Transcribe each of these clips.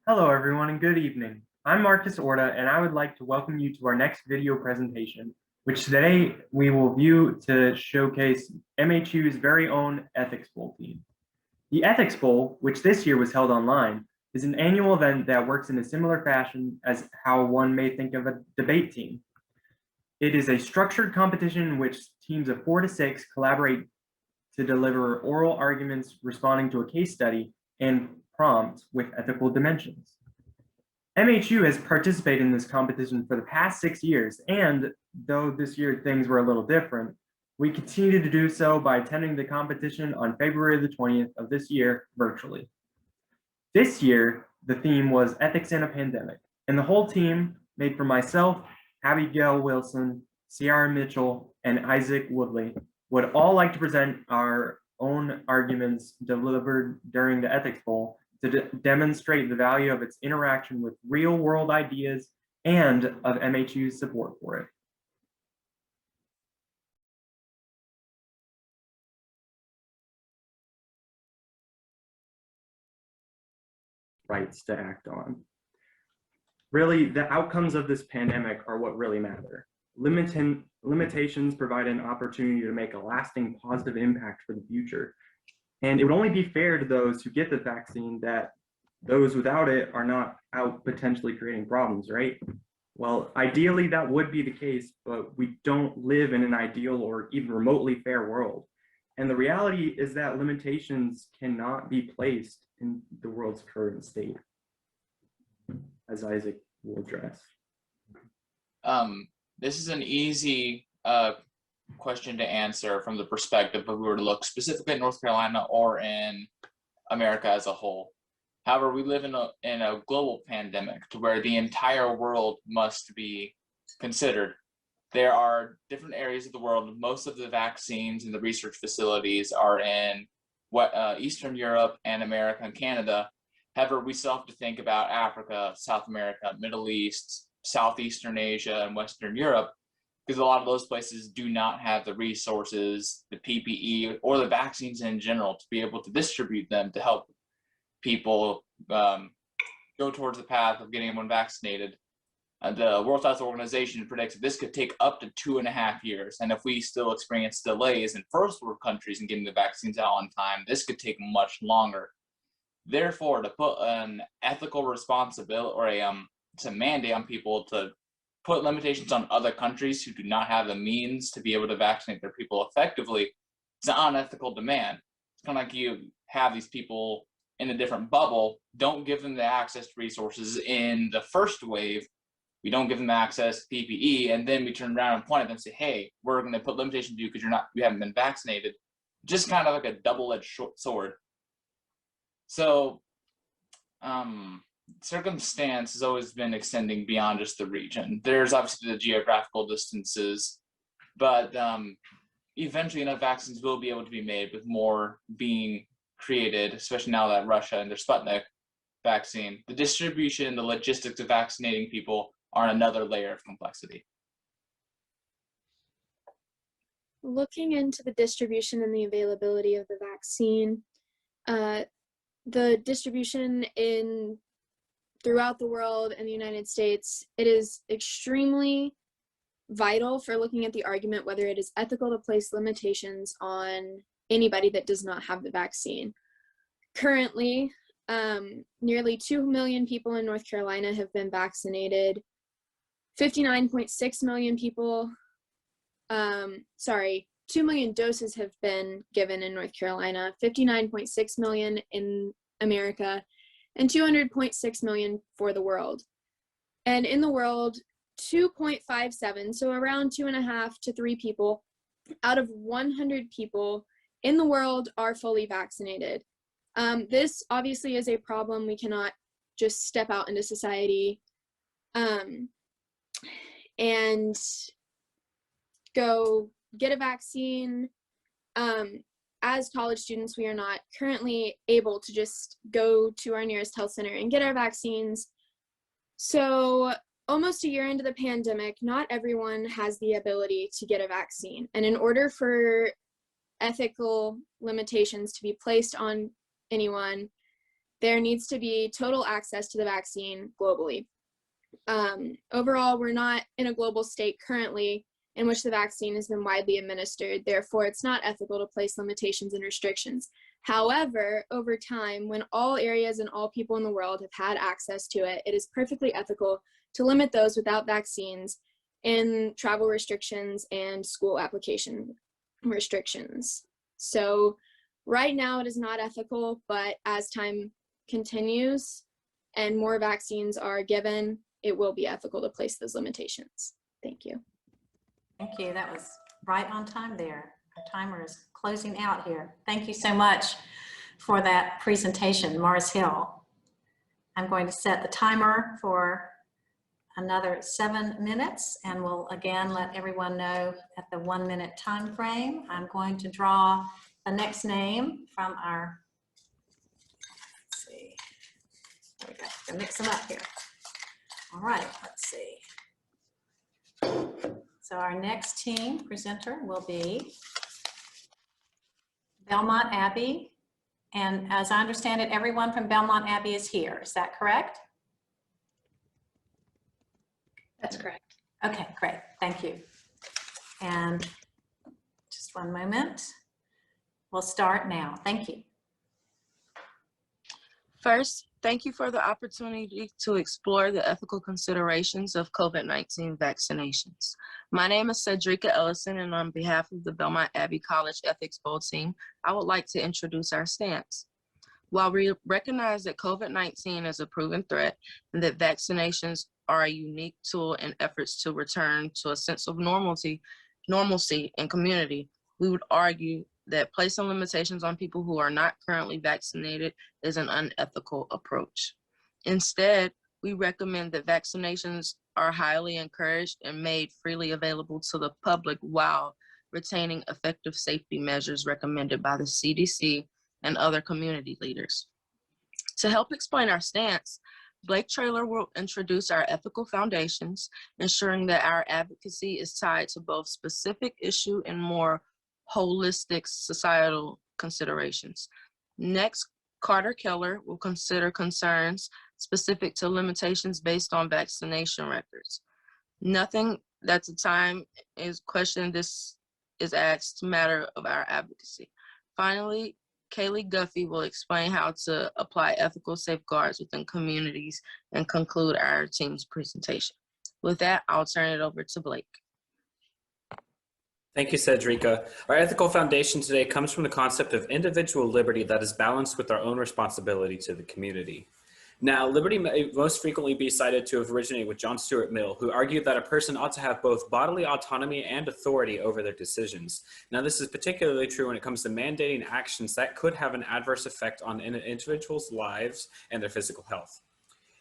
Hello everyone and good evening. I'm Marcus Orta and I would like to welcome you to our next video presentation, which today we will view to showcase MHU's very own Ethics Bowl team. The Ethics Bowl, which this year was held online, is an annual event that works in a similar fashion as how one may think of a debate team. It is a structured competition in which teams of 4 to 6 collaborate to deliver oral arguments responding to a case study and prompt with ethical dimensions. MHU has participated in this competition for the past 6 years, and though this year things were a little different, we continue to do so by attending the competition on February the 20th of this year virtually. This year, the theme was Ethics in a Pandemic, and the whole team, made from myself, Abigail Wilson, Ciara Mitchell, and Isaac Woodlee, would all like to present our own arguments delivered during the Ethics Bowl to demonstrate the value of its interaction with real-world ideas and of MHU's support for it. Rights to act on. Really, the outcomes of this pandemic are what really matter. Limitations provide an opportunity to make a lasting positive impact for the future. And it would only be fair to those who get the vaccine that those without it are not out potentially creating problems, right? Well, ideally that would be the case, but we don't live in an ideal or even remotely fair world. And the reality is that limitations cannot be placed in the world's current state, as Isaac will address. This is an easy question to answer from the perspective if we were to look specifically at North Carolina or in America as a whole. However, we live in a global pandemic to where the entire world must be considered. There are different areas of the world. Most of the vaccines and the research facilities are in Eastern Europe and America and Canada. However, we still have to think about Africa, South America, Middle East, Southeastern Asia, and Western Europe, because a lot of those places do not have the resources, the PPE, or the vaccines in general to be able to distribute them to help people go towards the path of getting everyone vaccinated. The World Health Organization predicts that this could take up to 2.5 years. And if we still experience delays in first world countries in getting the vaccines out on time, this could take much longer. Therefore, to put an ethical responsibility or to mandate on people to put limitations on other countries who do not have the means to be able to vaccinate their people effectively, it's an unethical demand. It's kind of like you have these people in a different bubble, don't give them the access to resources in the first wave. We don't give them access to PPE, and then we turn around and point at them and say, hey, we're going to put limitations on you because you haven't been vaccinated. Just kind of like a double-edged sword. So circumstance has always been extending beyond just the region. There's obviously the geographical distances, but eventually enough vaccines will be able to be made, with more being created, especially now that Russia and their Sputnik vaccine. The distribution and the logistics of vaccinating people are another layer of complexity. Looking into the distribution and the availability of the vaccine, the distribution throughout the world and the United States, it is extremely vital for looking at the argument whether it is ethical to place limitations on anybody that does not have the vaccine. Currently, nearly 2 million people in North Carolina have been vaccinated. 59.6 million people, 2 million doses have been given in North Carolina, 59.6 million in America, and 200.6 million for the world. And in the world, 2.57, so around 2.5 to 3 people out of 100 people in the world are fully vaccinated. This obviously is a problem. We cannot just step out into society and go get a vaccine. As college students, we are not currently able to just go to our nearest health center and get our vaccines. So almost a year into the pandemic, not everyone has the ability to get a vaccine. And in order for ethical limitations to be placed on anyone, there needs to be total access to the vaccine globally. Overall, we're not in a global state currently in which the vaccine has been widely administered. Therefore, it's not ethical to place limitations and restrictions. However, over time, when all areas and all people in the world have had access to it, it is perfectly ethical to limit those without vaccines in travel restrictions and school application restrictions. So right now it is not ethical, but as time continues and more vaccines are given, it will be ethical to place those limitations. Thank you. Thank you. That was right on time there. Our timer is closing out here. Thank you so much for that presentation, Mars Hill. I'm going to set the timer for another 7 minutes, and we'll again let everyone know at the 1 minute time frame. I'm going to draw the next name from our, let's see, there we go, gonna mix them up here. All right, let's see. So our next team presenter will be Belmont Abbey. And as I understand it, everyone from Belmont Abbey is here. Is that correct? That's correct. Okay, great. Thank you. And just 1 moment. We'll start now. Thank you. First, thank you for the opportunity to explore the ethical considerations of COVID-19 vaccinations. My name is Cedrica Ellison, and on behalf of the Belmont Abbey College Ethics Bowl team, I would like to introduce our stance. While we recognize that COVID-19 is a proven threat and that vaccinations are a unique tool in efforts to return to a sense of normalcy in community, we would argue that placing limitations on people who are not currently vaccinated is an unethical approach. Instead, we recommend that vaccinations are highly encouraged and made freely available to the public while retaining effective safety measures recommended by the CDC and other community leaders. To help explain our stance, Blake Traylor will introduce our ethical foundations, ensuring that our advocacy is tied to both specific issue and more holistic societal considerations. Next, Carter Keller will consider concerns specific to limitations based on vaccination records. Nothing that's a time is questioned, this is asked matter of our advocacy. Finally, Kaylee Guffey will explain how to apply ethical safeguards within communities and conclude our team's presentation. With that, I'll turn it over to Blake. Thank you, Cedrica. Our ethical foundation today comes from the concept of individual liberty that is balanced with our own responsibility to the community. Now, liberty may most frequently be cited to have originated with John Stuart Mill, who argued that a person ought to have both bodily autonomy and authority over their decisions. Now, this is particularly true when it comes to mandating actions that could have an adverse effect on individuals' lives and their physical health.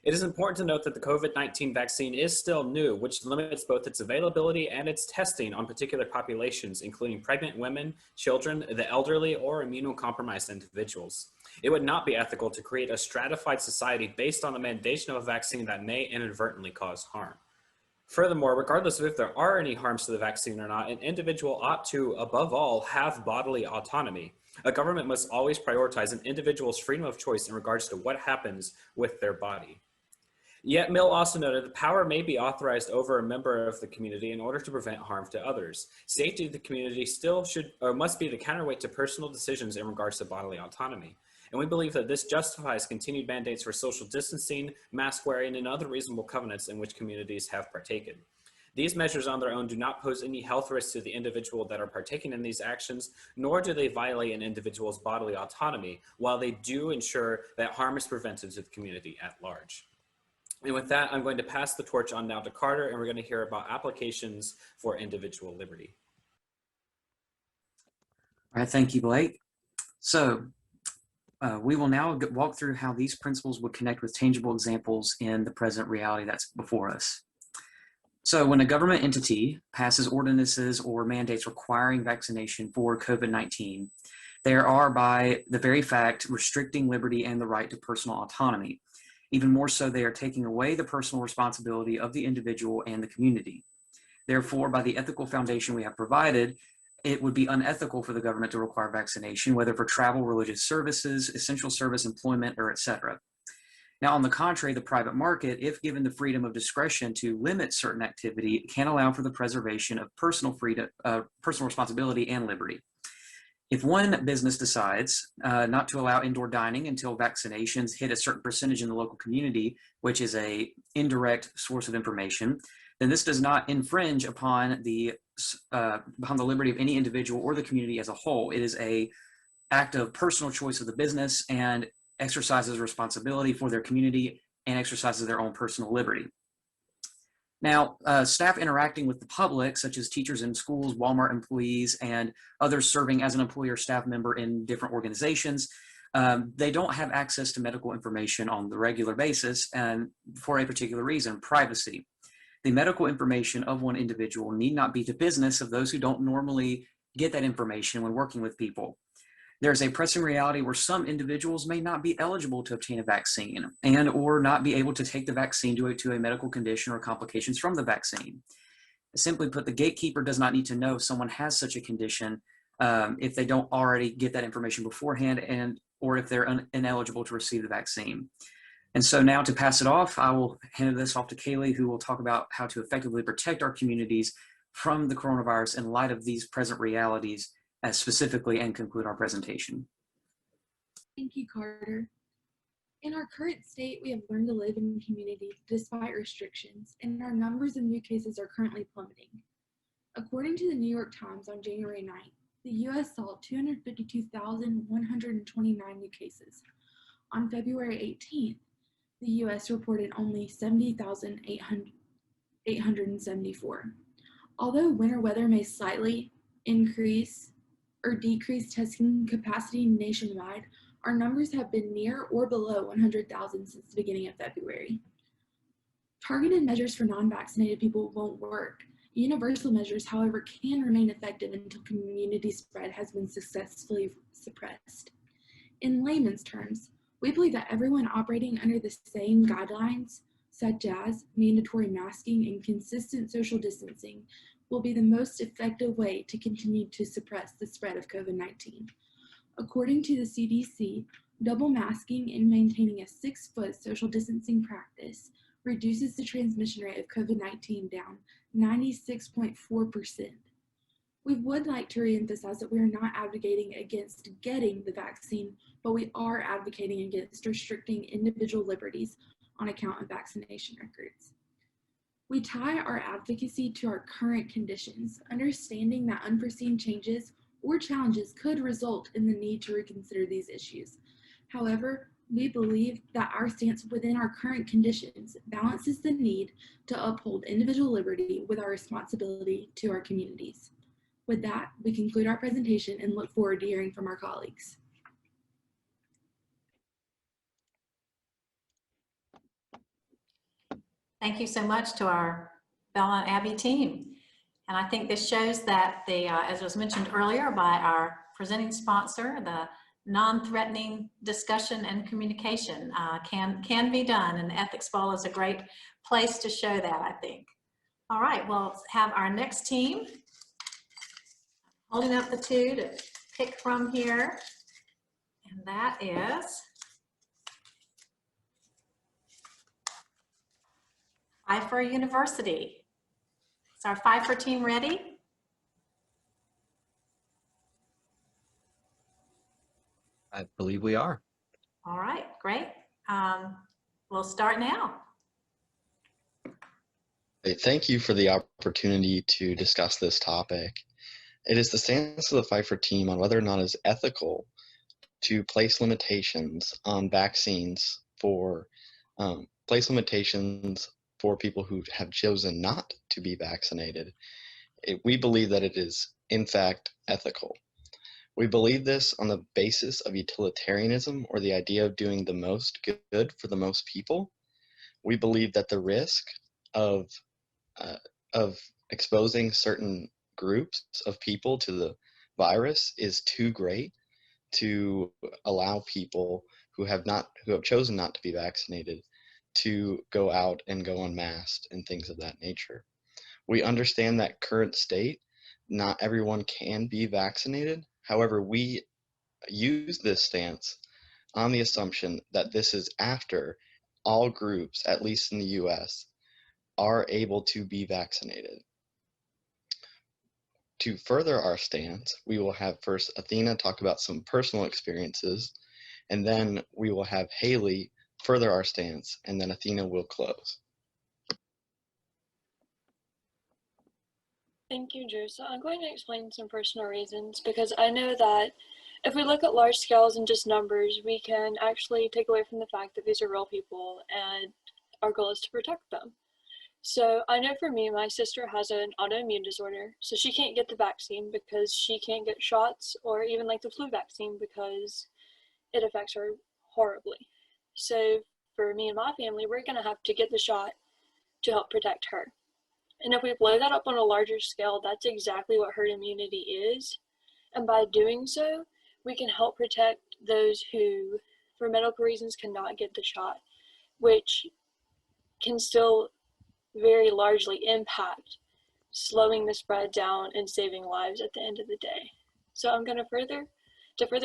It is important to note that the COVID-19 vaccine is still new, which limits both its availability and its testing on particular populations, including pregnant women, children, the elderly, or immunocompromised individuals. It would not be ethical to create a stratified society based on the mandation of a vaccine that may inadvertently cause harm. Furthermore, regardless of if there are any harms to the vaccine or not, an individual ought to, above all, have bodily autonomy. A government must always prioritize an individual's freedom of choice in regards to what happens with their body. Yet Mill also noted that power may be authorized over a member of the community in order to prevent harm to others. Safety of the community still should or must be the counterweight to personal decisions in regards to bodily autonomy. And we believe that this justifies continued mandates for social distancing, mask wearing, and other reasonable covenants in which communities have partaken. These measures on their own do not pose any health risks to the individual that are partaking in these actions, nor do they violate an individual's bodily autonomy, while they do ensure that harm is prevented to the community at large. And with that, I'm going to pass the torch on now to Carter, and we're going to hear about applications for individual liberty. All right, thank you, Blake. So we will now walk through how these principles would connect with tangible examples in the present reality that's before us. So when a government entity passes ordinances or mandates requiring vaccination for COVID-19, they are by the very fact restricting liberty and the right to personal autonomy. Even more so, they are taking away the personal responsibility of the individual and the community. Therefore, by the ethical foundation we have provided, it would be unethical for the government to require vaccination, whether for travel, religious services, essential service, employment, or etc. Now, on the contrary, the private market, if given the freedom of discretion to limit certain activity, can allow for the preservation of personal freedom, personal responsibility, and liberty. If one business decides not to allow indoor dining until vaccinations hit a certain percentage in the local community, which is an indirect source of information, then this does not infringe upon the liberty of any individual or the community as a whole. It is an act of personal choice of the business and exercises responsibility for their community and exercises their own personal liberty. Now, staff interacting with the public, such as teachers in schools, Walmart employees, and others serving as an employee or staff member in different organizations, they don't have access to medical information on the regular basis, and for a particular reason, privacy. The medical information of one individual need not be the business of those who don't normally get that information when working with people. There's a pressing reality where some individuals may not be eligible to obtain a vaccine and or not be able to take the vaccine due to a medical condition or complications from the vaccine. Simply put, the gatekeeper does not need to know if someone has such a condition if they don't already get that information beforehand and or if they're ineligible to receive the vaccine. And so now to pass it off, I will hand this off to Kaylee, who will talk about how to effectively protect our communities from the coronavirus in light of these present realities specifically, and conclude our presentation. Thank you, Carter. In our current state, we have learned to live in community despite restrictions, and our numbers of new cases are currently plummeting. According to the New York Times on January 9th, the U.S. saw 252,129 new cases. On February 18th, the U.S. reported only 70,874. Although winter weather may slightly increase or decrease testing capacity nationwide, our numbers have been near or below 100,000 since the beginning of February. Targeted measures for non-vaccinated people won't work. Universal measures, however, can remain effective until community spread has been successfully suppressed. In layman's terms, we believe that everyone operating under the same guidelines, such as mandatory masking and consistent social distancing, will be the most effective way to continue to suppress the spread of COVID-19. According to the CDC, double masking and maintaining a 6-foot social distancing practice reduces the transmission rate of COVID-19 down 96.4%. We would like to reemphasize that we are not advocating against getting the vaccine, but we are advocating against restricting individual liberties on account of vaccination records. We tie our advocacy to our current conditions, understanding that unforeseen changes or challenges could result in the need to reconsider these issues. However, we believe that our stance within our current conditions balances the need to uphold individual liberty with our responsibility to our communities. With that, we conclude our presentation and look forward to hearing from our colleagues. Thank you so much to our Belmont Abbey team. And I think this shows that as was mentioned earlier by our presenting sponsor, the non-threatening discussion and communication can be done, and the Ethics Bowl is a great place to show that, I think. All right, we'll have our next team. Holding up the two to pick from here, and that is Pfeiffer University. Is our Pfeiffer team ready? I believe we are. All right, great. We'll start now. Hey, thank you for the opportunity to discuss this topic. It is the stance of the Pfeiffer team on whether or not it is ethical to place limitations on vaccines for people who have chosen not to be vaccinated. We believe that it is, in fact, ethical. We believe this on the basis of utilitarianism, or the idea of doing the most good for the most people. We believe that the risk of exposing certain groups of people to the virus is too great to allow people who have chosen not to be vaccinated to go out and go unmasked and things of that nature. We understand that current state not everyone can be vaccinated. However, we use this stance on the assumption that this is after all groups, at least in the US, are able to be vaccinated. To further our stance, we will have first Athena talk about some personal experiences, and then we will have Haley further our stance, and then Athena will close. Thank you, Drew. So I'm going to explain some personal reasons because I know that if we look at large scales and just numbers, we can actually take away from the fact that these are real people and our goal is to protect them. So I know for me, my sister has an autoimmune disorder, so she can't get the vaccine because she can't get shots or even like the flu vaccine because it affects her horribly. So for me and my family, we're going to have to get the shot to help protect her. And if we blow that up on a larger scale, that's exactly what herd immunity is. And by doing so, we can help protect those who, for medical reasons, cannot get the shot, which can still very largely impact slowing the spread down and saving lives at the end of the day. So I'm going to further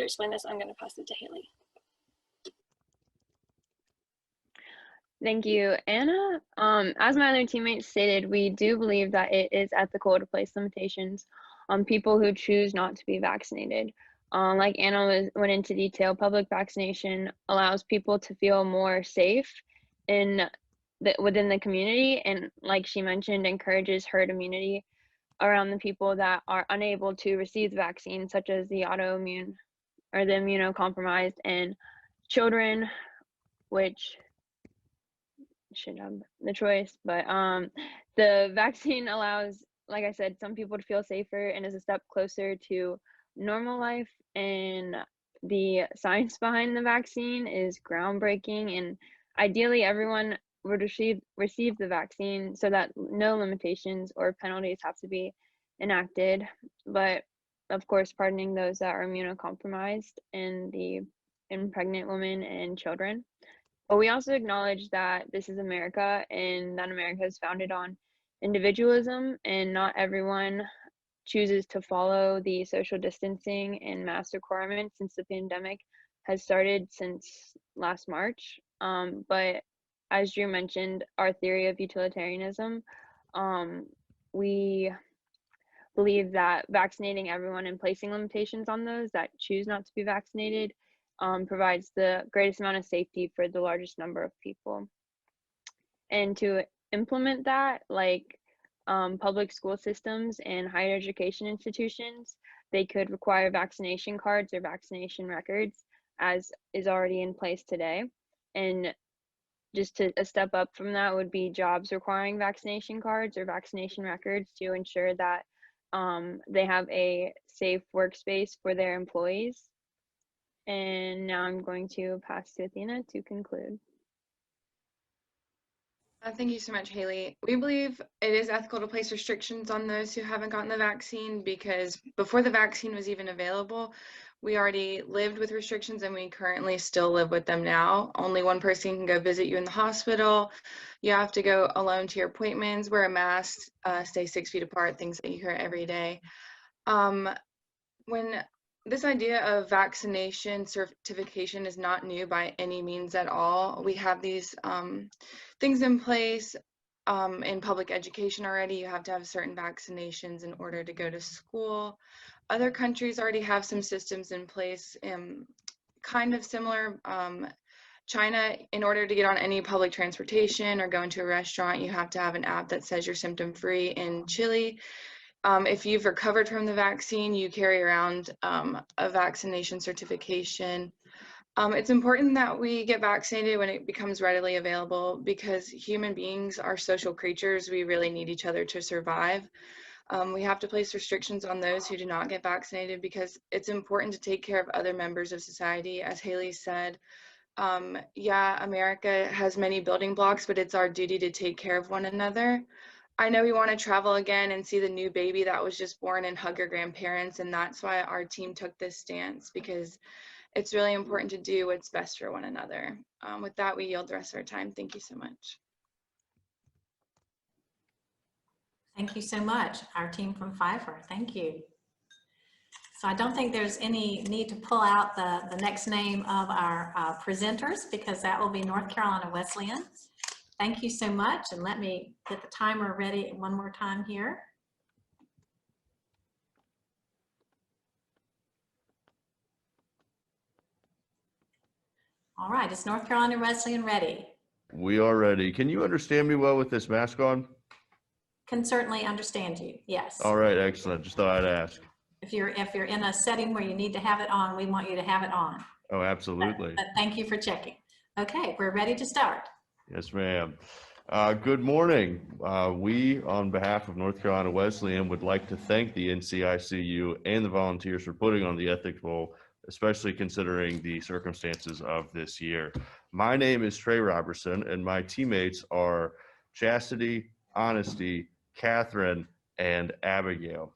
explain this, I'm going to pass it to Haley. Thank you, Anna. As my other teammates stated, we do believe that it is ethical to place limitations on people who choose not to be vaccinated. Like Anna went into detail, public vaccination allows people to feel more safe within the community, and like she mentioned, encourages herd immunity around the people that are unable to receive the vaccine, such as the autoimmune or the immunocompromised and children, which should have the choice. But the vaccine allows, like I said, some people to feel safer and is a step closer to normal life. And the science behind the vaccine is groundbreaking, and ideally everyone would receive the vaccine so that no limitations or penalties have to be enacted. But of course, pardoning those that are immunocompromised and pregnant women and children. But we also acknowledge that this is America and that America is founded on individualism, and not everyone chooses to follow the social distancing and mask requirements since the pandemic has started since last March. But as Drew mentioned, our theory of utilitarianism, we believe that vaccinating everyone and placing limitations on those that choose not to be vaccinated provides the greatest amount of safety for the largest number of people. And to implement that, like public school systems and higher education institutions, they could require vaccination cards or vaccination records, as is already in place today. And just a step up from that would be jobs requiring vaccination cards or vaccination records to ensure that they have a safe workspace for their employees. And now I'm going to pass to Athena to conclude. Thank you so much, Haley. We believe it is ethical to place restrictions on those who haven't gotten the vaccine because before the vaccine was even available, we already lived with restrictions and we currently still live with them now. Only one person can go visit you in the hospital. You have to go alone to your appointments, wear a mask, stay 6 feet apart, things that you hear every day. When this idea of vaccination certification is not new by any means at all. We have these things in place in public education already. You have to have certain vaccinations in order to go to school. Other countries already have some systems in place, kind of similar. China, in order to get on any public transportation or go into a restaurant, you have to have an app that says you're symptom-free. In Chile, if you've recovered from the vaccine, you carry around a vaccination certification. It's important that we get vaccinated when it becomes readily available because human beings are social creatures. We really need each other to survive. We have to place restrictions on those who do not get vaccinated because it's important to take care of other members of society. As Haley said, yeah, America has many building blocks, but it's our duty to take care of one another. I know we want to travel again and see the new baby that was just born and hug her grandparents, and that's why our team took this stance, because it's really important to do what's best for one another. With that, we yield the rest of our time. Thank you so much. Thank you so much, our team from Pfeiffer. Thank you. So I don't think there's any need to pull out the next name of our presenters, because that will be North Carolina Wesleyan. Thank you so much, and let me get the timer ready one more time here. All right, is North Carolina Wesleyan ready? We are ready. Can you understand me well with this mask on? Can certainly understand you, yes. All right, excellent. Just thought I'd ask. If you're in a setting where you need to have it on, we want you to have it on. Oh, absolutely. But thank you for checking. Okay, we're ready to start. Yes, ma'am. Good morning. We, on behalf of North Carolina Wesleyan, would like to thank the NCICU and the volunteers for putting on the Ethics Bowl, especially considering the circumstances of this year. My name is Trey Robertson, and my teammates are Chastity, Honesty, Catherine, and Abigail.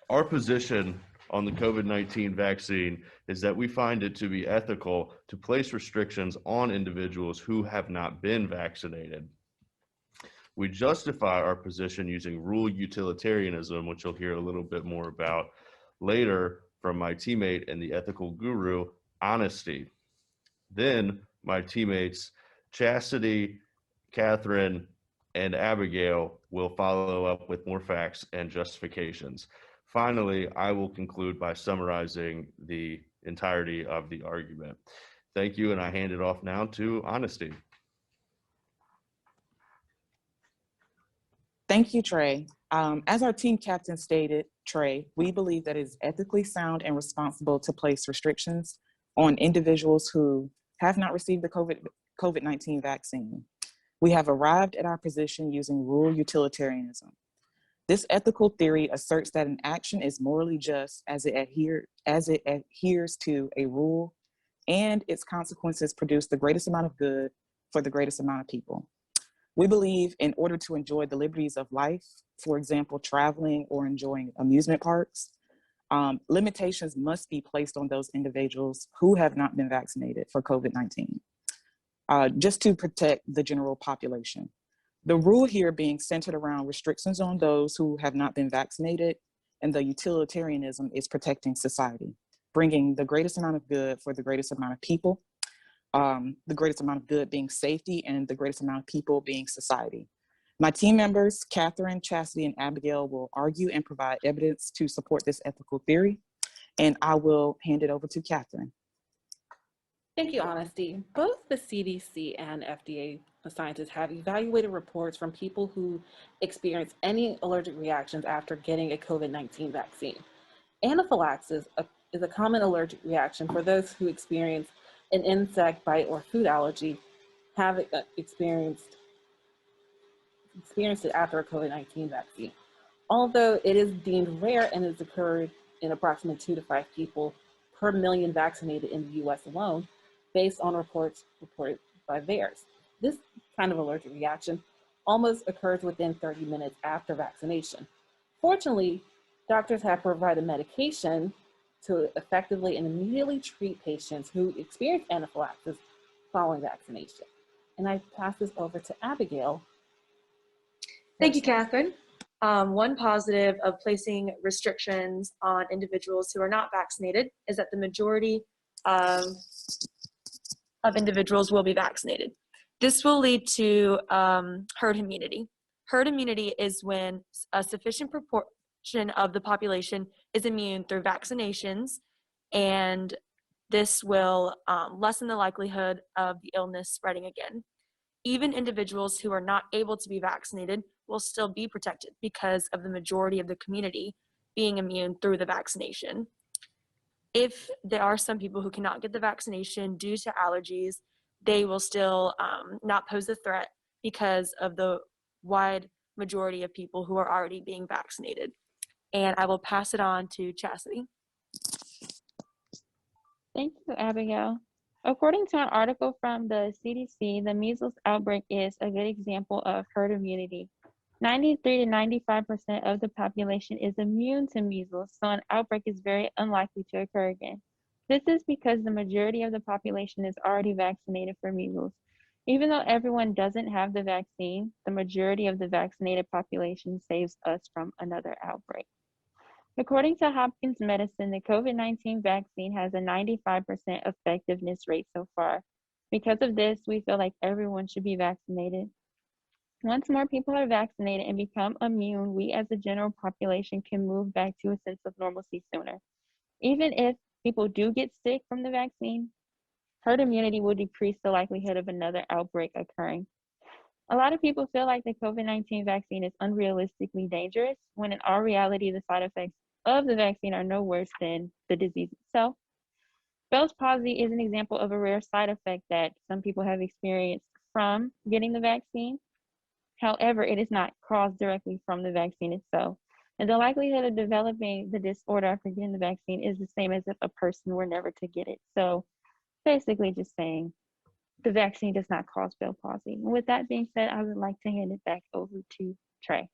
Our position on the COVID-19 vaccine is that we find it to be ethical to place restrictions on individuals who have not been vaccinated. We justify our position using rule utilitarianism, which you'll hear a little bit more about later from my teammate and the ethical guru, Honesty. Then my teammates, Chastity, Catherine, and Abigail will follow up with more facts and justifications. Finally, I will conclude by summarizing the entirety of the argument. Thank you, and I hand it off now to Honesty. Thank you, Trey. As our team captain stated, Trey, we believe that it is ethically sound and responsible to place restrictions on individuals who have not received the COVID-19 vaccine. We have arrived at our position using rule utilitarianism. This ethical theory asserts that an action is morally just as it adheres to a rule, and its consequences produce the greatest amount of good for the greatest amount of people. We believe in order to enjoy the liberties of life, for example, traveling or enjoying amusement parks, limitations must be placed on those individuals who have not been vaccinated for COVID-19, just to protect the general population. The rule here being centered around restrictions on those who have not been vaccinated, and the utilitarianism is protecting society, bringing the greatest amount of good for the greatest amount of people, the greatest amount of good being safety, and the greatest amount of people being society. My team members, Catherine, Chastity, and Abigail, will argue and provide evidence to support this ethical theory, and I will hand it over to Catherine. Thank you, Honesty. Both the CDC and FDA scientists have evaluated reports from people who experience any allergic reactions after getting a COVID-19 vaccine. Anaphylaxis is a common allergic reaction for those who experience an insect bite or food allergy, have experienced it after a COVID-19 vaccine. Although it is deemed rare and has occurred in approximately 2 to 5 people per million vaccinated in the US alone, based on reports reported by VAERS. This kind of allergic reaction almost occurs within 30 minutes after vaccination. Fortunately, doctors have provided medication to effectively and immediately treat patients who experience anaphylaxis following vaccination. And I pass this over to Abigail. Thank you, Catherine. One positive of placing restrictions on individuals who are not vaccinated is that the majority of individuals will be vaccinated. This will lead to herd immunity. Herd immunity is when a sufficient proportion of the population is immune through vaccinations, and this will lessen the likelihood of the illness spreading again. Even individuals who are not able to be vaccinated will still be protected because of the majority of the community being immune through the vaccination. If there are some people who cannot get the vaccination due to allergies, they will still not pose a threat because of the wide majority of people who are already being vaccinated. And I will pass it on to Chastity. Thank you, Abigail. According to an article from the CDC, the measles outbreak is a good example of herd immunity. 93 to 95% of the population is immune to measles, so an outbreak is very unlikely to occur again. This is because the majority of the population is already vaccinated for measles. Even though everyone doesn't have the vaccine, the majority of the vaccinated population saves us from another outbreak. According to Hopkins Medicine, the COVID-19 vaccine has a 95% effectiveness rate so far. Because of this, we feel like everyone should be vaccinated. Once more people are vaccinated and become immune, we as a general population can move back to a sense of normalcy sooner. Even if people do get sick from the vaccine, herd immunity will decrease the likelihood of another outbreak occurring. A lot of people feel like the COVID-19 vaccine is unrealistically dangerous, when in all reality, the side effects of the vaccine are no worse than the disease itself. Bell's palsy is an example of a rare side effect that some people have experienced from getting the vaccine. However, it is not caused directly from the vaccine itself. And the likelihood of developing the disorder after getting the vaccine is the same as if a person were never to get it. So basically just saying the vaccine does not cause Bell palsy. And with that being said, I would like to hand it back over to Trey.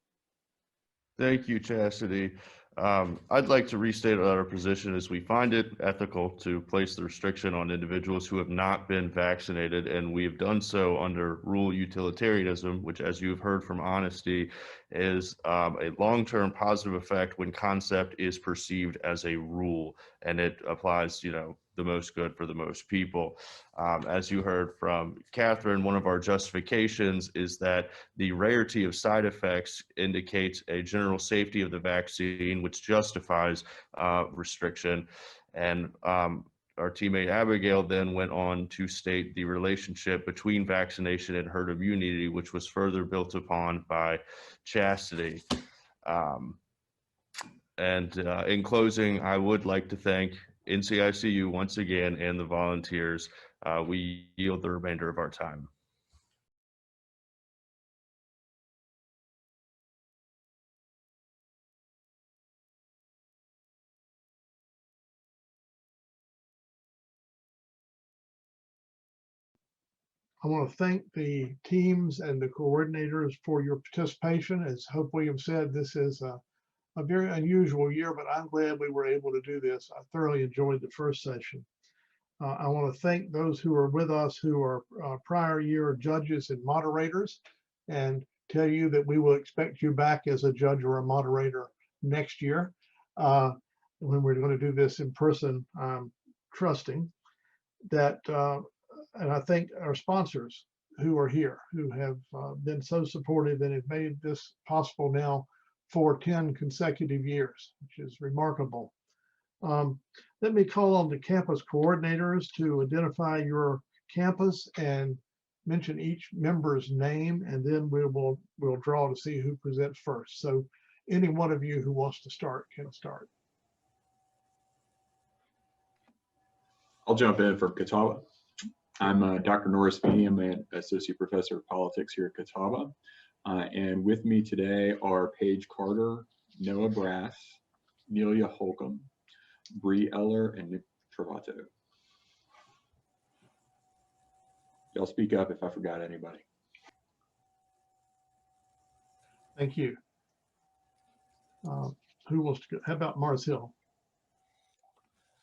Thank you, Chastity. I'd like to restate our position as we find it ethical to place the restriction on individuals who have not been vaccinated, and we have done so under rule utilitarianism, which, as you've heard from Honesty, is a long-term positive effect when concept is perceived as a rule, and it applies, the most good for the most people. As you heard from Catherine, one of our justifications is that the rarity of side effects indicates a general safety of the vaccine, which justifies restriction. And our teammate Abigail then went on to state the relationship between vaccination and herd immunity, which was further built upon by Chastity. In closing, I would like to thank NCICU once again and the volunteers. We yield the remainder of our time. I want to thank the teams and the coordinators for your participation. As Hope Williams said, this is a very unusual year, but I'm glad we were able to do this. I thoroughly enjoyed the first session. I want to thank those who are with us who are prior year judges and moderators, and tell you that we will expect you back as a judge or a moderator next year when we're going to do this in person. I'm trusting that, and I thank our sponsors who are here, who have been so supportive and have made this possible now for 10 consecutive years, which is remarkable. Let me call on the campus coordinators to identify your campus and mention each member's name, and then we'll draw to see who presents first. So any one of you who wants to start can start. I'll jump in for Catawba. I'm Dr. Norris Feeney. I'm an associate professor of politics here at Catawba. And with me today are Paige Carter, Noah Brass, Nelia Holcomb, Bree Eller, and Nick Travato. Y'all speak up if I forgot anybody. Thank you. Who wants to go? How about Mars Hill?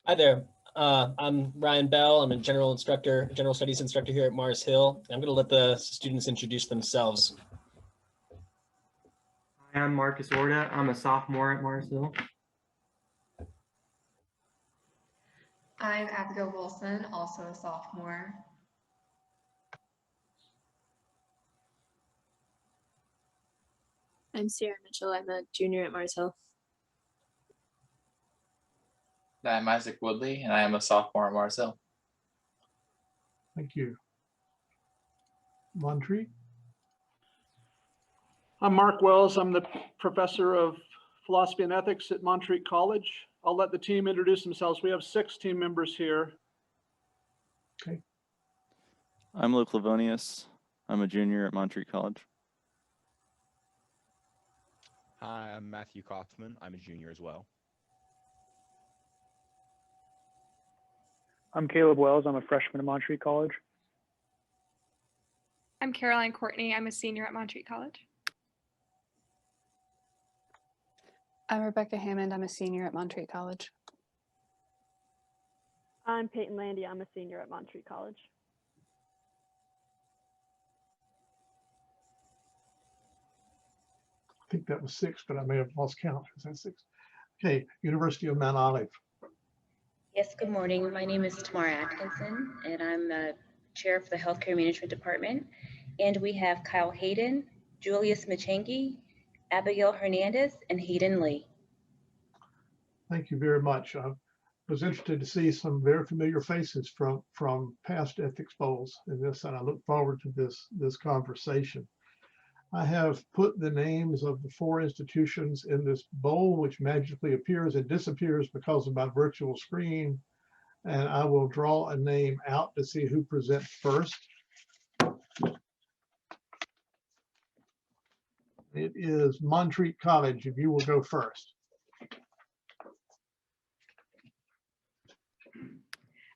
Hi there. I'm Ryan Bell. I'm a general studies instructor here at Mars Hill. I'm going to let the students introduce themselves. Hi, I'm Marcus Orta. I'm a sophomore at Mars Hill. I'm Abigail Wilson, also a sophomore. I'm Ciara Mitchell. I'm a junior at Mars Hill. I'm Isaac Woodlee, and I am a sophomore at Mars Hill. Thank you. Montree? I'm Mark Wells. I'm the professor of philosophy and ethics at Montreat College. I'll let the team introduce themselves. We have 6 team members here. Okay. I'm Luke Livonius. I'm a junior at Montreat College. Hi, I'm Matthew Kaufman. I'm a junior as well. I'm Caleb Wells. I'm a freshman at Montreat College. I'm Caroline Courtney. I'm a senior at Montreat College. I'm Rebecca Hammond. I'm a senior at Montreat College. I'm Peyton Landy. I'm a senior at Montreat College. think that was 6, but I may have lost count. Is that 6? Okay, University of Mount Olive. Yes, good morning. My name is Tamara Atkinson, and I'm the chair for the Healthcare Management Department. And we have Kyle Hayden, Julius Michengi, Abigail Hernandez, and Hayden Lee. Thank you very much. I was interested to see some very familiar faces from past ethics bowls in this, and I look forward to this conversation. I have put the names of the 4 institutions in this bowl, which magically appears and disappears because of my virtual screen. And I will draw a name out to see who presents first. It is Montreat College, if you will go first.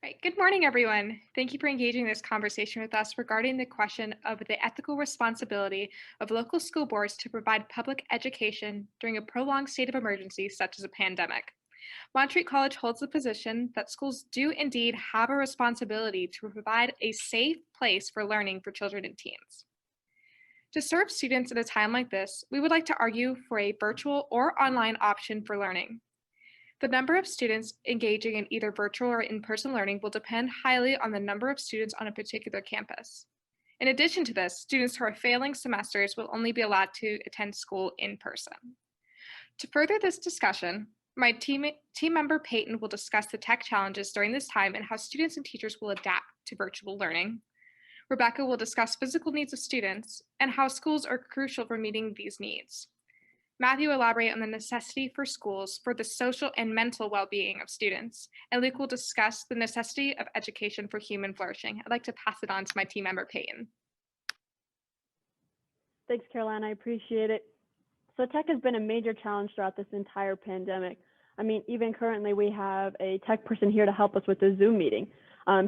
Right. Good morning, everyone. Thank you for engaging in this conversation with us regarding the question of the ethical responsibility of local school boards to provide public education during a prolonged state of emergency, such as a pandemic. Montreat College holds the position that schools do indeed have a responsibility to provide a safe place for learning for children and teens. To serve students at a time like this, we would like to argue for a virtual or online option for learning. The number of students engaging in either virtual or in-person learning will depend highly on the number of students on a particular campus. In addition to this, students who are failing semesters will only be allowed to attend school in person. To further this discussion, my team member Peyton will discuss the tech challenges during this time and how students and teachers will adapt to virtual learning. Rebecca will discuss physical needs of students and how schools are crucial for meeting these needs. Matthew will elaborate on the necessity for schools for the social and mental well-being of students, and Luke will discuss the necessity of education for human flourishing. I'd like to pass it on to my team member, Peyton. Thanks, Caroline. I appreciate it. So tech has been a major challenge throughout this entire pandemic. I mean, even currently we have a tech person here to help us with the Zoom meeting.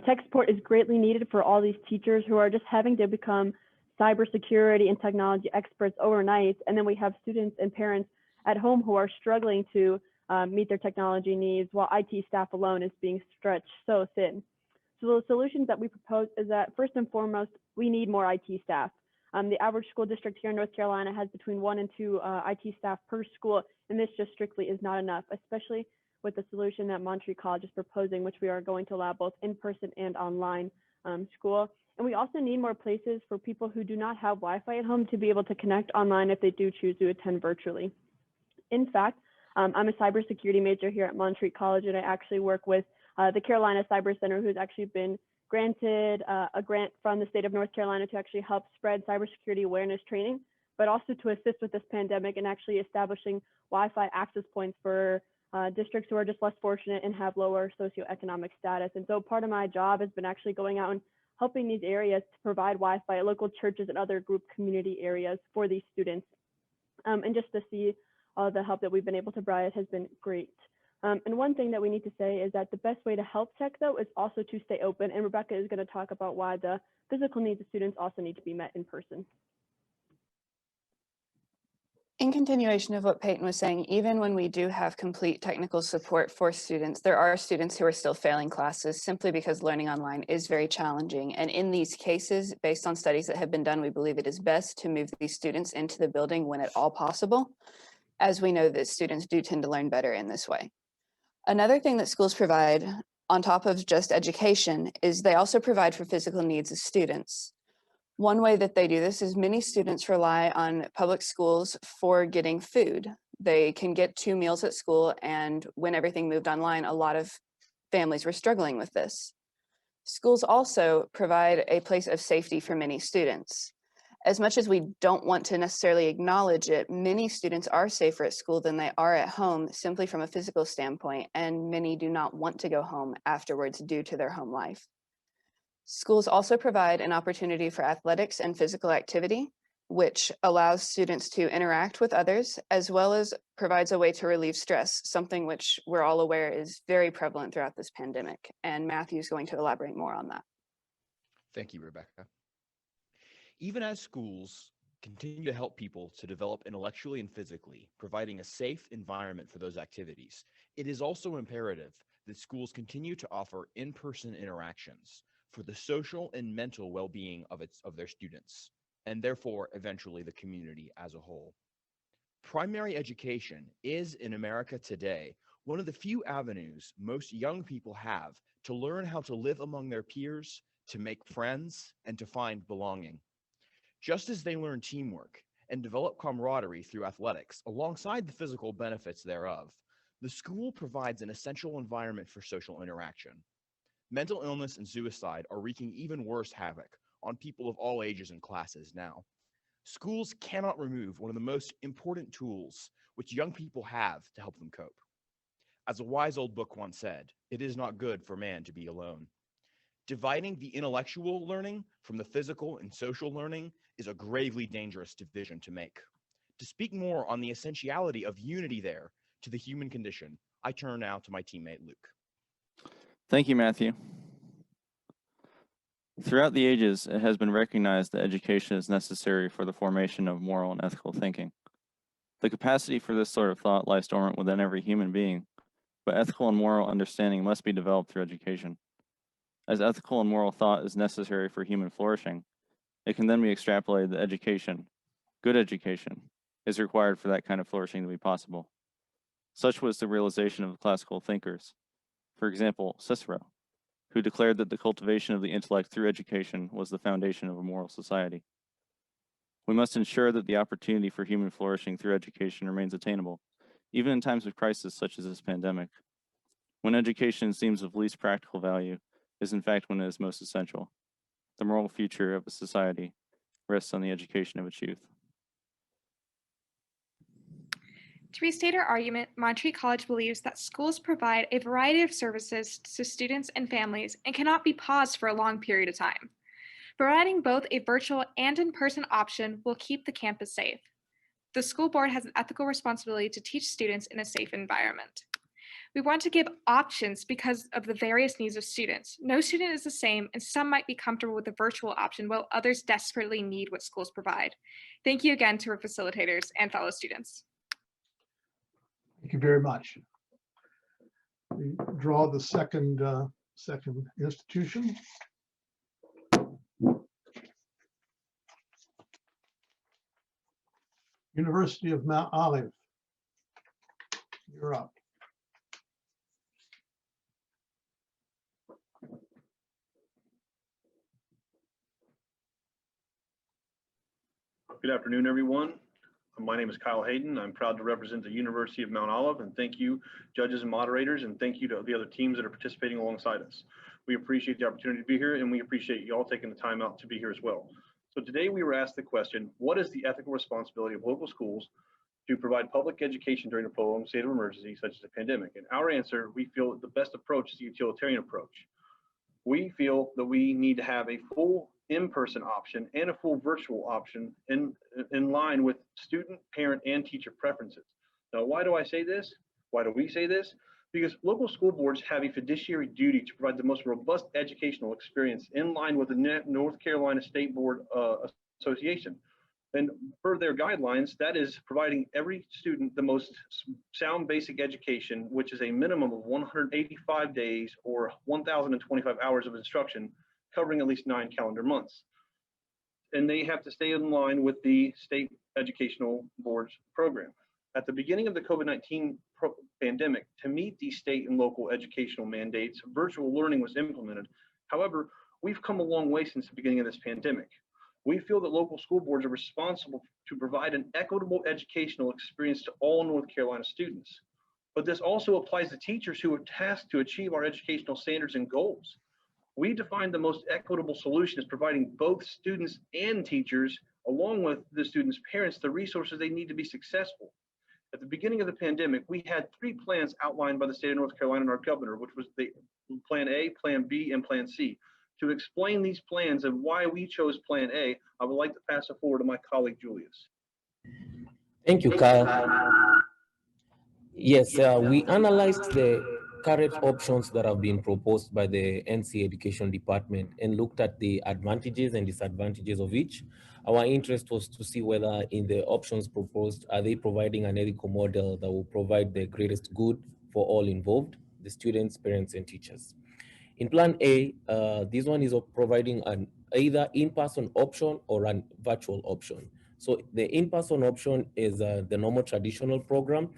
Tech support is greatly needed for all these teachers who are just having to become cybersecurity and technology experts overnight. And then we have students and parents at home who are struggling to meet their technology needs, while IT staff alone is being stretched so thin. So the solutions that we propose is that first and foremost, we need more IT staff. The average school district here in North Carolina has between 1 and 2 IT staff per school, and this just strictly is not enough, especially with the solution that Montreat College is proposing, which we are going to allow both in-person and online school. And we also need more places for people who do not have Wi-Fi at home to be able to connect online if they do choose to attend virtually. In fact, I'm a cybersecurity major here at Montreat College, and I actually work with the Carolina Cyber Center, who's actually been granted a grant from the state of North Carolina to actually help spread cybersecurity awareness training, but also to assist with this pandemic and actually establishing Wi-Fi access points for districts who are just less fortunate and have lower socioeconomic status. And so part of my job has been actually going out and helping these areas to provide Wi-Fi at local churches and other group community areas for these students. And just to see all the help that we've been able to provide has been great. And one thing that we need to say is that the best way to help tech, though, is also to stay open. And Rebecca is going to talk about why the physical needs of students also need to be met in person. In continuation of what Peyton was saying, even when we do have complete technical support for students, there are students who are still failing classes simply because learning online is very challenging. And in these cases, based on studies that have been done, we believe it is best to move these students into the building when at all possible, as we know that students do tend to learn better in this way. Another thing that schools provide on top of just education is they also provide for physical needs of students. One way that they do this is many students rely on public schools for getting food. They can get 2 meals at school, and when everything moved online, a lot of families were struggling with this. Schools also provide a place of safety for many students. As much as we don't want to necessarily acknowledge it, many students are safer at school than they are at home simply from a physical standpoint, and many do not want to go home afterwards due to their home life. Schools also provide an opportunity for athletics and physical activity, which allows students to interact with others, as well as provides a way to relieve stress, something which we're all aware is very prevalent throughout this pandemic. And Matthew is going to elaborate more on that. Thank you, Rebecca. Even as schools continue to help people to develop intellectually and physically, providing a safe environment for those activities, it is also imperative that schools continue to offer in-person interactions for the social and mental well-being of their students, and therefore eventually the community as a whole. primary education is in America today one of the few avenues most young people have to learn how to live among their peers, to make friends, and to find belonging. Just as they learn teamwork and develop camaraderie through athletics alongside the physical benefits thereof, the school provides an essential environment for social interaction. Mental illness and suicide are wreaking even worse havoc on people of all ages and classes now. Schools cannot remove one of the most important tools which young people have to help them cope. As a wise old book once said, it is not good for man to be alone. Dividing the intellectual learning from the physical and social learning is a gravely dangerous division to make. To speak more on the essentiality of unity there to the human condition, I turn now to my teammate Luke. Thank you, Matthew. Throughout the ages, it has been recognized that education is necessary for the formation of moral and ethical thinking. The capacity for this sort of thought lies dormant within every human being, but ethical and moral understanding must be developed through education. As ethical and moral thought is necessary for human flourishing, it can then be extrapolated that education, good education, is required for that kind of flourishing to be possible. Such was the realization of classical thinkers. For example, Cicero, who declared that the cultivation of the intellect through education was the foundation of a moral society. We must ensure that the opportunity for human flourishing through education remains attainable, even in times of crisis such as this pandemic. When education seems of least practical value is in fact when it is most essential. The moral future of a society rests on the education of its youth. To restate our argument, Montreat College believes that schools provide a variety of services to students and families and cannot be paused for a long period of time. Providing both a virtual and in-person option will keep the campus safe. The school board has an ethical responsibility to teach students in a safe environment. We want to give options because of the various needs of students. No student is the same, and some might be comfortable with the virtual option while others desperately need what schools provide. Thank you again to our facilitators and fellow students. Thank you very much. We draw the second institution. University of Mount Olive. You're up. Good afternoon, everyone. My name is Kyle Hayden. I'm proud to represent the University of Mount Olive, and thank you, judges and moderators, and thank you to the other teams that are participating alongside us. We appreciate the opportunity to be here, and we appreciate you all taking the time out to be here as well. So today we were asked the question, what is the ethical responsibility of local schools to provide public education during a prolonged state of emergency, such as a pandemic? And our answer, we feel that the best approach is the utilitarian approach. We feel that we need to have a full in-person option and a full virtual option in line with student, parent, and teacher preferences. Now, why do I say this? Why do we say this? Because local school boards have a fiduciary duty to provide the most robust educational experience in line with the North Carolina State Board Association. And per their guidelines, that is providing every student the most sound basic education, which is a minimum of 185 days or 1,025 hours of instruction, covering at least 9 calendar months. And they have to stay in line with the state educational board's program. At the beginning of the COVID-19 pandemic, to meet these state and local educational mandates, virtual learning was implemented. However, we've come a long way since the beginning of this pandemic. We feel that local school boards are responsible to provide an equitable educational experience to all North Carolina students. But this also applies to teachers who are tasked to achieve our educational standards and goals. We define the most equitable solution as providing both students and teachers, along with the students' parents, the resources they need to be successful. At the beginning of the pandemic, we had 3 plans outlined by the state of North Carolina and our governor, which was the Plan A, Plan B, and Plan C. To explain these plans and why we chose Plan A, I would like to pass it forward to my colleague, Julius. Thank you, Kyle. Yes, we analyzed the current options that have been proposed by the NC Education Department and looked at the advantages and disadvantages of each. Our interest was to see whether in the options proposed, are they providing an ethical model that will provide the greatest good for all involved, the students, parents, and teachers. In Plan A, this one is providing either in-person option or a virtual option. So the in-person option is the normal traditional program,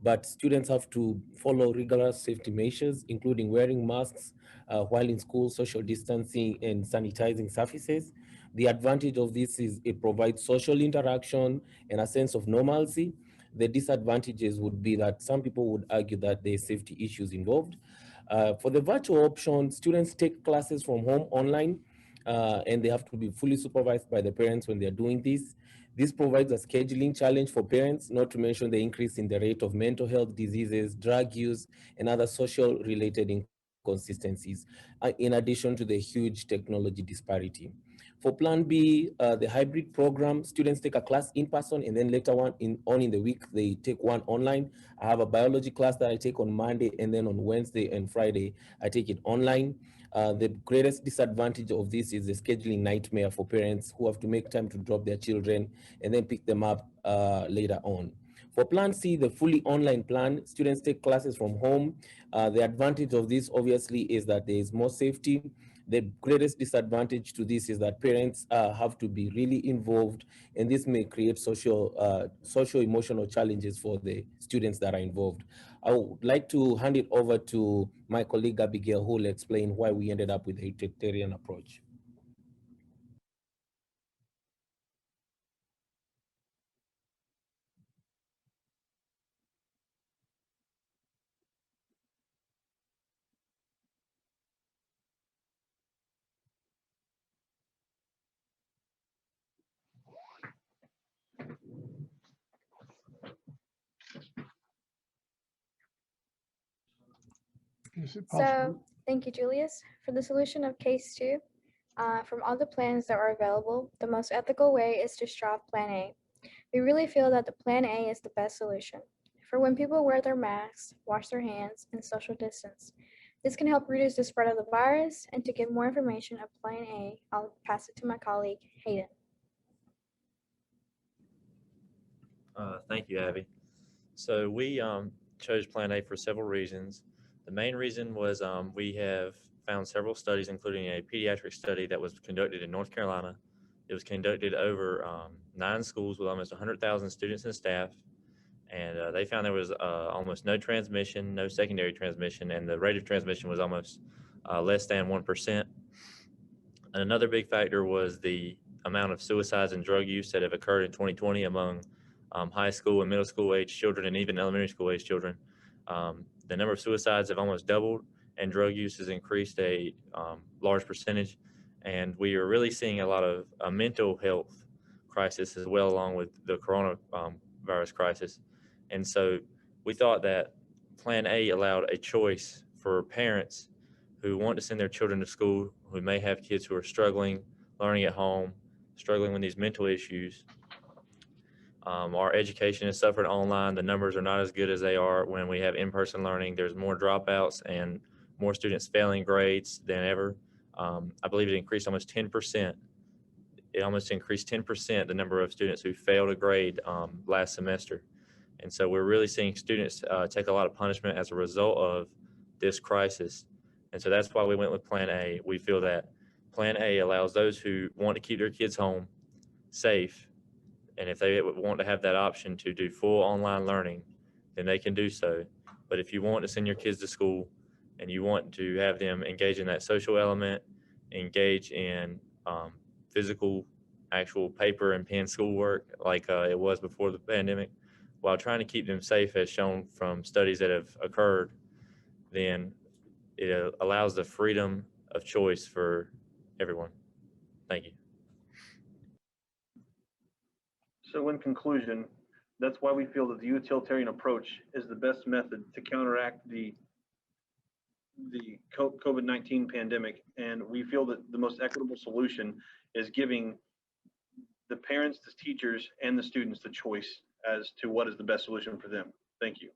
but students have to follow rigorous safety measures, including wearing masks while in school, social distancing, and sanitizing surfaces. The advantage of this is it provides social interaction and a sense of normalcy. The disadvantages would be that some people would argue that there are safety issues involved. For the virtual option, students take classes from home online, and they have to be fully supervised by the parents when they're doing this. This provides a scheduling challenge for parents, not to mention the increase in the rate of mental health diseases, drug use, and other social related inconsistencies, in addition to the huge technology disparity. For Plan B, the hybrid program, students take a class in person and then later on in the week, they take one online. I have a biology class that I take on Monday, and then on Wednesday and Friday, I take it online. The greatest disadvantage of this is the scheduling nightmare for parents who have to make time to drop their children and then pick them up later on. For Plan C, the fully online plan, students take classes from home. The advantage of this obviously is that there is more safety. The greatest disadvantage to this is that parents have to be really involved, and this may create social-emotional challenges for the students that are involved. I would like to hand it over to my colleague Abigail, who will explain why we ended up with a utilitarian approach. Is it possible? So, thank you, Julius. For the solution of case 2, from all the plans that are available, the most ethical way is to drop Plan A. We really feel that the Plan A is the best solution for when people wear their masks, wash their hands, and social distance. This can help reduce the spread of the virus, and to get more information of Plan A, I'll pass it to my colleague, Hayden. Thank you, Abby. So we chose Plan A for several reasons. The main reason was we have found several studies, including a pediatric study that was conducted in North Carolina. It was conducted over 9 schools with almost 100,000 students and staff. And they found there was almost no transmission, no secondary transmission, and the rate of transmission was almost less than 1%. And another big factor was the amount of suicides and drug use that have occurred in 2020 among high school and middle school age children, and even elementary school age children. The number of suicides have almost doubled, and drug use has increased a large percentage. And we are really seeing a lot of mental health crisis as well, along with the coronavirus crisis. And so we thought that Plan A allowed a choice for parents who want to send their children to school, who may have kids who are struggling, learning at home, struggling with these mental issues. Our education is suffered online. The numbers are not as good as they are when we have in-person learning. There's more dropouts and more students failing grades than ever. I believe it increased almost 10%. It almost increased 10% the number of students who failed a grade last semester. And so we're really seeing students take a lot of punishment as a result of this crisis. And so that's why we went with Plan A. We feel that Plan A allows those who want to keep their kids home safe, and if they want to have that option to do full online learning, then they can do so. But if you want to send your kids to school and you want to have them engage in that social element, engage in physical, actual paper and pen schoolwork like it was before the pandemic, while trying to keep them safe, as shown from studies that have occurred, then it allows the freedom of choice for everyone. Thank you. So in conclusion, that's why we feel that the utilitarian approach is the best method to counteract the COVID-19 pandemic. And we feel that the most equitable solution is giving the parents, the teachers, and the students the choice as to what is the best solution for them. Thank you.